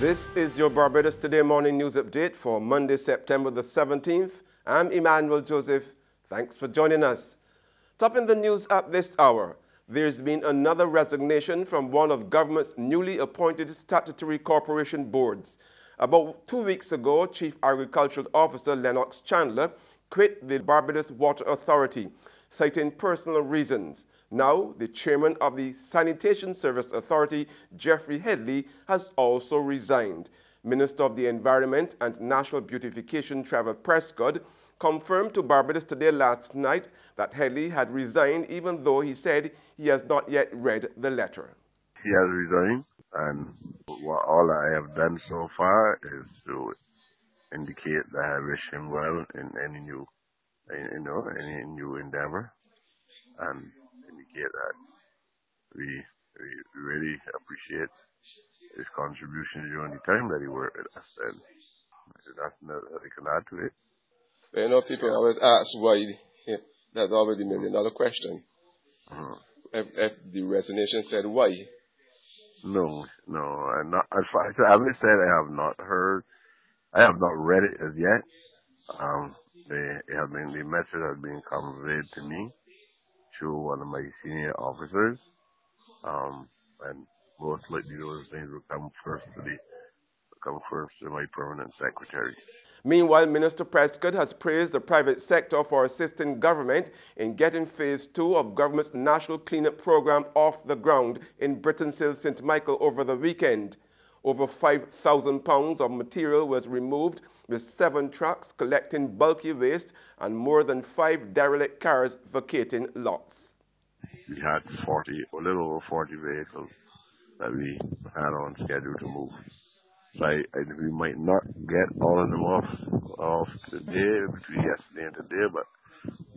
This is your Barbados Today morning news update for Monday, September the 17th. I'm Emmanuel Joseph. Thanks for joining us. Topping the news at this hour, there's been another resignation from one of government's newly appointed statutory corporation boards. About 2 weeks ago, Chief Agricultural Officer Lennox Chandler quit the Barbados Water Authority, citing personal reasons. Now, the chairman of the Sanitation Service Authority, Jeffrey Headley, has also resigned. Minister of the Environment and National Beautification Trevor Prescott confirmed to Barbados Today last night that Headley had resigned, even though he said he has not yet read the letter. He has resigned, and all I have done so far is to indicate that I wish him well in any new, any new endeavor, and indicate that we really appreciate his contribution during the time that he worked with us, and there's nothing that we can add to it. You know, people always ask why. That's always the $1 million question. If the resignation said why? No, I'm not. As far as I haven't said, I have not heard. I have not read it as yet. The message has been conveyed to me through one of my senior officers, and most likely those things will come first to my permanent secretary. Meanwhile, Minister Prescott has praised the private sector for assisting government in getting Phase 2 of government's national cleanup program off the ground in Britain's St. Michael over the weekend. Over 5,000 pounds of material was removed, with 7 trucks collecting bulky waste and more than 5 derelict cars vacating lots. We had a little over 40 vehicles that we had on schedule to move. So we might not get all of them off today, between yesterday and today, but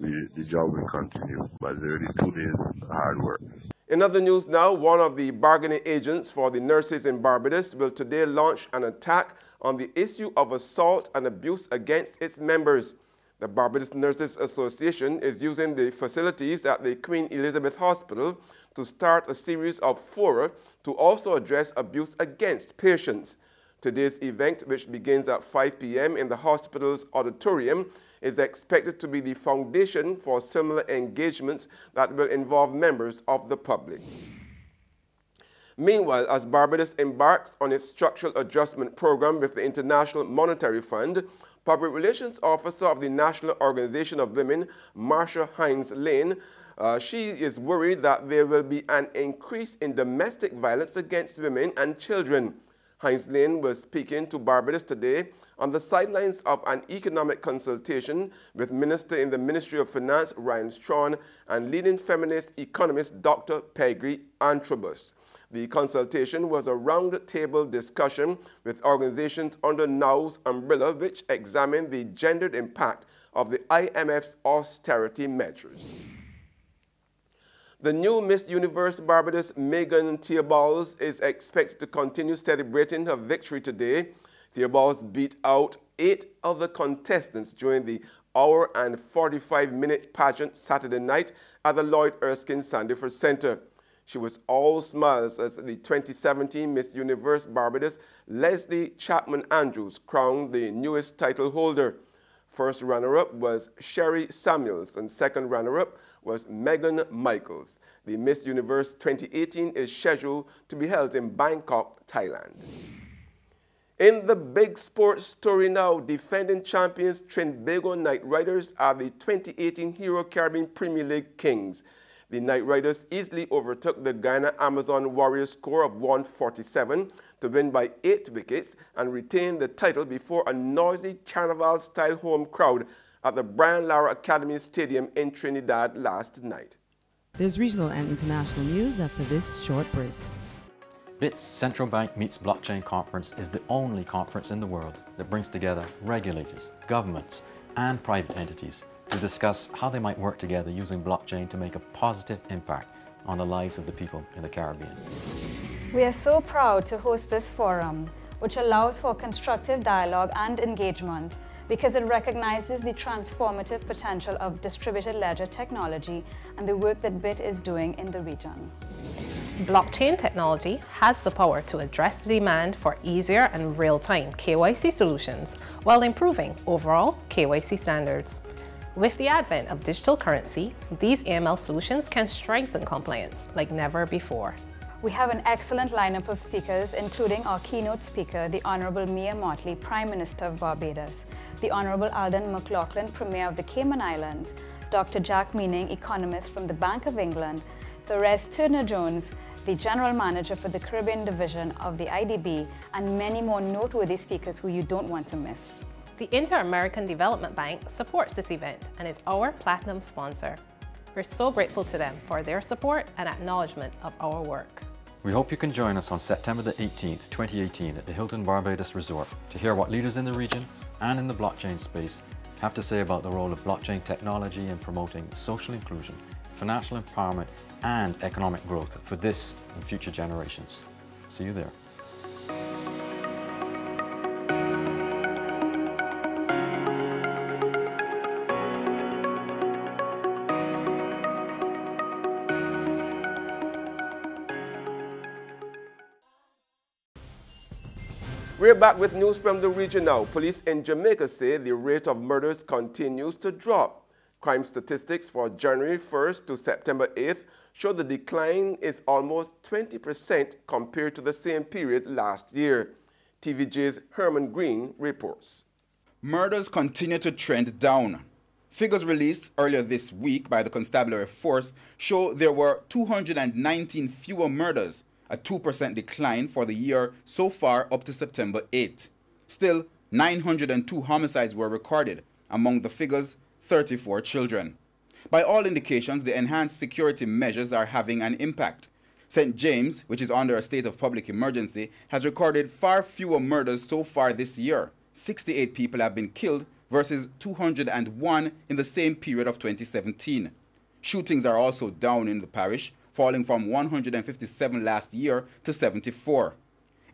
the job will continue. But there are 2 days of hard work. In other news now, one of the bargaining agents for the nurses in Barbados will today launch an attack on the issue of assault and abuse against its members. The Barbados Nurses Association is using the facilities at the Queen Elizabeth Hospital to start a series of fora to also address abuse against patients. Today's event, which begins at 5 p.m. in the hospital's auditorium, is expected to be the foundation for similar engagements that will involve members of the public. Meanwhile, as Barbados embarks on its structural adjustment program with the International Monetary Fund, Public Relations Officer of the National Organization of Women, Marsha Hines-Lane, she is worried that there will be an increase in domestic violence against women and children. Hines-Lane was speaking to Barbados Today on the sidelines of an economic consultation with Minister in the Ministry of Finance, Ryan Strawn, and leading feminist economist, Dr. Peggy Antrobus. The consultation was a round-table discussion with organizations under NOW's umbrella, which examined the gendered impact of the IMF's austerity measures. The new Miss Universe Barbados, Megan Theobalds, is expected to continue celebrating her victory today. Theobalds beat out 8 other contestants during the hour and 45-minute pageant Saturday night at the Lloyd Erskine Sandiford Center. She was all smiles as the 2017 Miss Universe Barbados, Leslie Chapman Andrews, crowned the newest title holder. First runner-up was Sherry Samuels, and second runner-up was Megan Michaels. The Miss Universe 2018 is scheduled to be held in Bangkok, Thailand. In the big sports story now, defending champions Trinbago Knight Riders are the 2018 Hero Caribbean Premier League kings. The Knight Riders easily overtook the Guyana Amazon Warriors score of 147 to win by 8 wickets and retain the title before a noisy carnival-style home crowd at the Brian Lara Academy Stadium in Trinidad last night. There's regional and international news after this short break. BIT's Central Bank Meets Blockchain Conference is the only conference in the world that brings together regulators, governments, and private entities to discuss how they might work together using blockchain to make a positive impact on the lives of the people in the Caribbean. We are so proud to host this forum, which allows for constructive dialogue and engagement because it recognizes the transformative potential of distributed ledger technology and the work that BIT is doing in the region. Blockchain technology has the power to address the demand for easier and real-time KYC solutions while improving overall KYC standards. With the advent of digital currency, these AML solutions can strengthen compliance like never before. We have an excellent lineup of speakers, including our keynote speaker, the Honourable Mia Mottley, Prime Minister of Barbados, the Honourable Alden McLaughlin, Premier of the Cayman Islands, Dr. Jack Meaning, economist from the Bank of England, Therese Turner-Jones, the General Manager for the Caribbean Division of the IDB, and many more noteworthy speakers who you don't want to miss. The Inter-American Development Bank supports this event and is our platinum sponsor. We're so grateful to them for their support and acknowledgement of our work. We hope you can join us on September the 18th, 2018 at the Hilton Barbados Resort to hear what leaders in the region and in the blockchain space have to say about the role of blockchain technology in promoting social inclusion, financial empowerment and economic growth for this and future generations. See you there. We're back with news from the region now. Police in Jamaica say the rate of murders continues to drop. Crime statistics for January 1st to September 8th show the decline is almost 20% compared to the same period last year. TVJ's Herman Green reports. Murders continue to trend down. Figures released earlier this week by the Constabulary Force show there were 219 fewer murders, a 2% decline for the year so far up to September 8. Still, 902 homicides were recorded, among the figures 34 children. By all indications, the enhanced security measures are having an impact. St. James, which is under a state of public emergency, has recorded far fewer murders so far this year. 68 people have been killed versus 201 in the same period of 2017. Shootings are also down in the parish, falling from 157 last year to 74.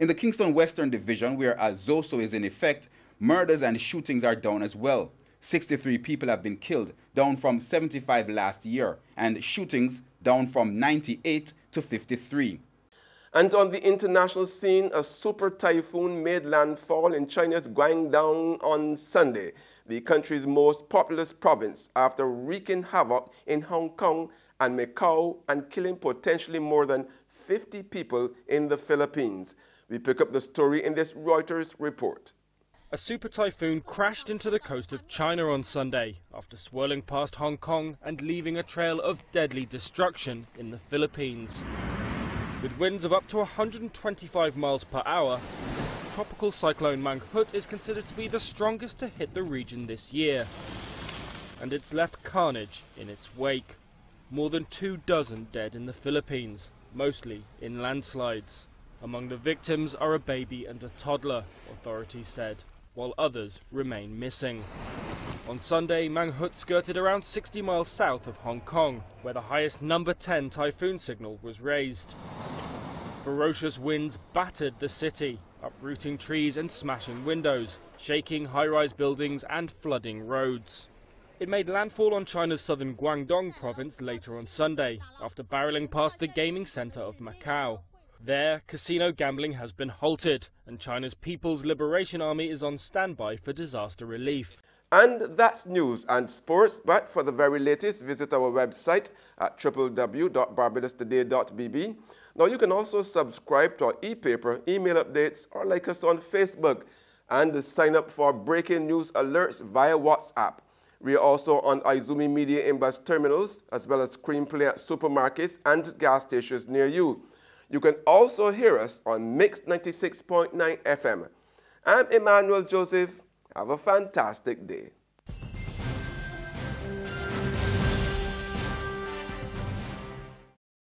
In the Kingston Western Division, where Azoso is in effect, murders and shootings are down as well. 63 people have been killed, down from 75 last year, and shootings down from 98 to 53. And on the international scene, a super typhoon made landfall in China's Guangdong on Sunday, the country's most populous province, after wreaking havoc in Hong Kong and Macau and killing potentially more than 50 people in the Philippines. We pick up the story in this Reuters report. A super typhoon crashed into the coast of China on Sunday after swirling past Hong Kong and leaving a trail of deadly destruction in the Philippines. With winds of up to 125 miles per hour, tropical cyclone Mangkhut is considered to be the strongest to hit the region this year. And it's left carnage in its wake. More than 24 dead in the Philippines, mostly in landslides. Among the victims are a baby and a toddler, authorities said, while others remain missing. On Sunday, Mangkhut skirted around 60 miles south of Hong Kong, where the highest number 10 typhoon signal was raised. Ferocious winds battered the city, uprooting trees and smashing windows, shaking high-rise buildings and flooding roads. It made landfall on China's southern Guangdong province later on Sunday, after barreling past the gaming center of Macau. There, casino gambling has been halted, and China's People's Liberation Army is on standby for disaster relief. And that's news and sports, but for the very latest, visit our website at www.barbadostoday.bb. Now you can also subscribe to our e-paper, email updates, or like us on Facebook, and sign up for breaking news alerts via WhatsApp. We are also on Izumi Media in bus terminals, as well as Screenplay at supermarkets and gas stations near you. You can also hear us on Mix 96.9 FM. I'm Emmanuel Joseph. Have a fantastic day.